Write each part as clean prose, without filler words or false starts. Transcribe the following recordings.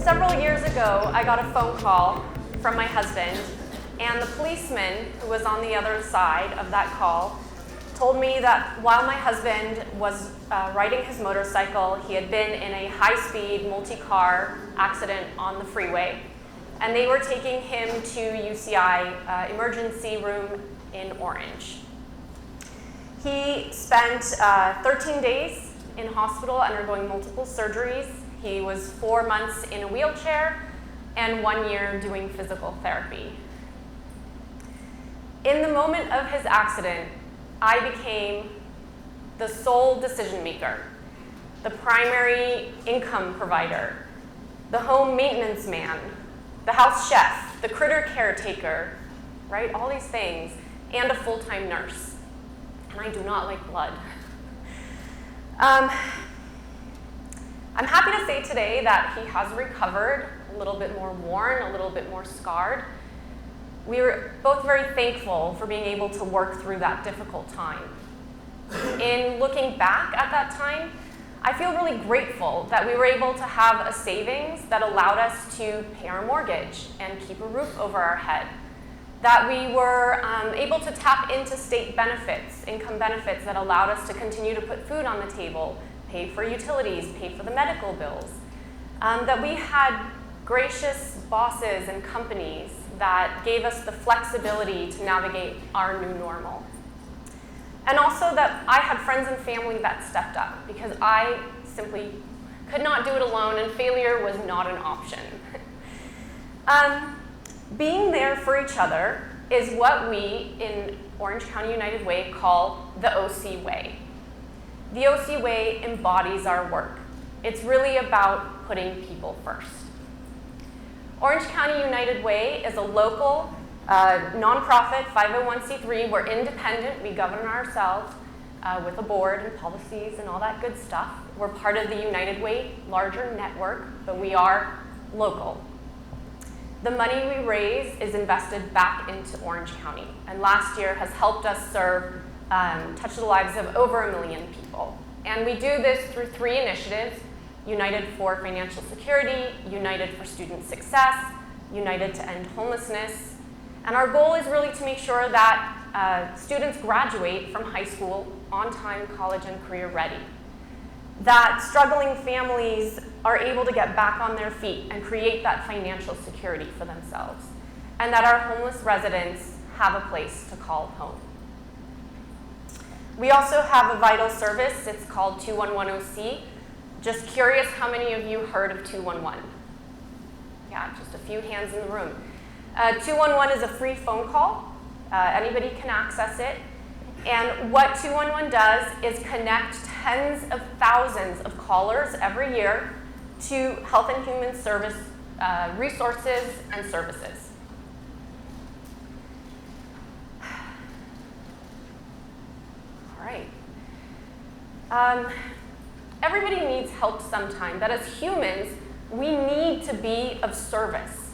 Several years ago, I got a phone call from my husband, and the policeman who was on the other side of that call told me that while my husband was riding his motorcycle, he had been in a high-speed multi-car accident on the freeway, and they were taking him to UCI emergency room in Orange. He spent 13 days in hospital undergoing multiple surgeries. He was 4 months in a wheelchair and 1 year doing physical therapy. In the moment of his accident, I became the sole decision maker, the primary income provider, the home maintenance man, the house chef, the critter caretaker, right? All these things, and a full-time nurse. And I do not like blood. I'm happy to say today that he has recovered, a little bit more worn, a little bit more scarred. We were both very thankful for being able to work through that difficult time. In looking back at that time, I feel really grateful that we were able to have a savings that allowed us to pay our mortgage and keep a roof over our head. That we were able to tap into state benefits, income benefits that allowed us to continue to put food on the table, pay for utilities, pay for the medical bills. That we had gracious bosses and companies that gave us the flexibility to navigate our new normal. And also that I had friends and family that stepped up, because I simply could not do it alone, and failure was not an option. Being there for each other is what we in Orange County United Way call the OC Way. The OC Way embodies our work. It's really about putting people first. Orange County United Way is a local, nonprofit 501c3. We're independent. We govern ourselves with a board and policies and all that good stuff. We're part of the United Way larger network, but we are local. The money we raise is invested back into Orange County, and last year has helped us touch the lives of over 1 million people. And we do this through 3 initiatives: United for Financial Security, United for Student Success, United to End Homelessness. And our goal is really to make sure that students graduate from high school on time, college and career ready. That struggling families are able to get back on their feet and create that financial security for themselves. And that our homeless residents have a place to call home. We also have a vital service. It's called 211OC. Just curious how many of you heard of 211? Yeah, just a few hands in the room. 211 is a free phone call. Anybody can access it. And what 211 does is connect tens of thousands of callers every year to health and human service resources and services. All right. Everybody needs help sometime, but as humans, we need to be of service.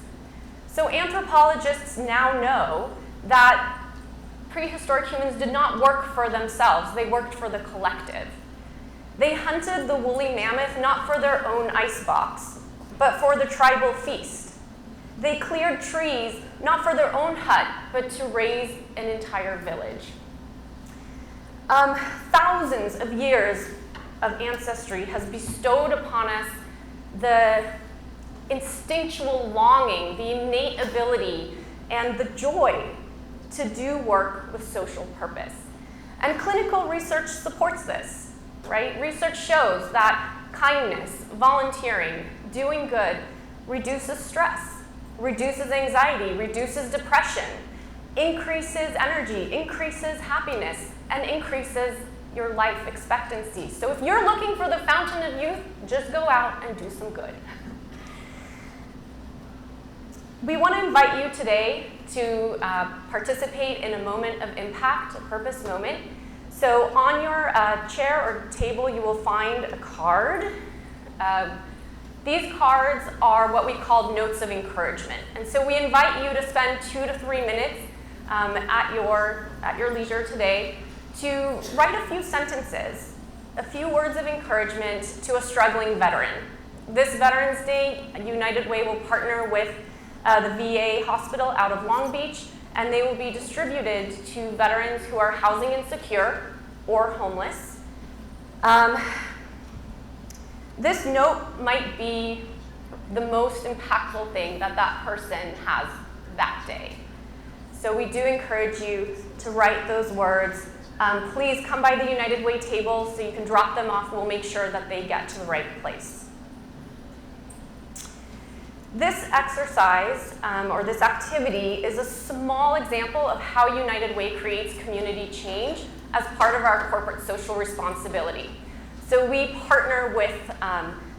So anthropologists now know that prehistoric humans did not work for themselves, they worked for the collective. They hunted the woolly mammoth not for their own icebox, but for the tribal feast. They cleared trees not for their own hut, but to raise an entire village. Thousands of years of ancestry has bestowed upon us the instinctual longing, the innate ability, and the joy to do work with social purpose. And clinical research supports this, right? Research shows that kindness, volunteering, doing good reduces stress, reduces anxiety, reduces depression, increases energy, increases happiness, and increases your life expectancy. So if you're looking for the fountain of youth, just go out and do some good. We want to invite you today to participate in a moment of impact, a purpose moment. So on your chair or table, you will find a card. These cards are what we call notes of encouragement. And so we invite you to spend 2 to 3 minutes at your leisure today to write a few sentences, a few words of encouragement to a struggling veteran. This Veterans Day, United Way will partner with the VA hospital out of Long Beach, and they will be distributed to veterans who are housing insecure or homeless. This note might be the most impactful thing that that person has that day. So we do encourage you to write those words. Please come by the United Way table so you can drop them off, and we'll make sure that they get to the right place. This exercise, or this activity, is a small example of how United Way creates community change as part of our corporate social responsibility. So we partner with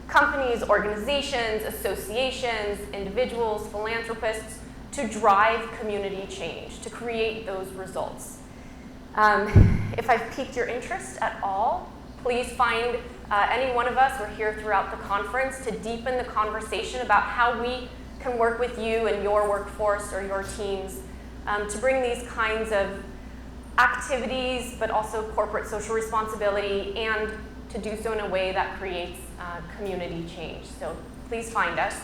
companies, organizations, associations, individuals, philanthropists to drive community change, to create those results. If I've piqued your interest at all, please find any one of us. We're here throughout the conference to deepen the conversation about how we can work with you and your workforce or your teams to bring these kinds of activities, but also corporate social responsibility, and to do so in a way that creates community change. So please find us.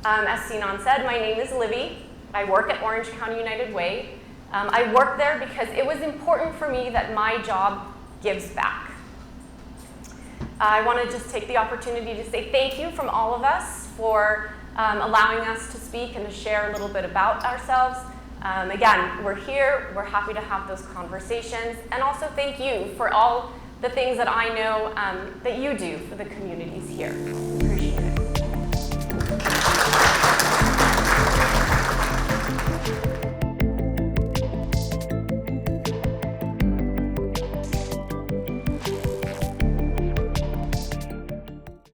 As Sinan said, my name is Livi. I work at Orange County United Way. I work there because it was important for me that my job gives back. I want to just take the opportunity to say thank you from all of us for allowing us to speak and to share a little bit about ourselves. Again, we're here, we're happy to have those conversations, and also thank you for all the things that I know that you do for the communities here.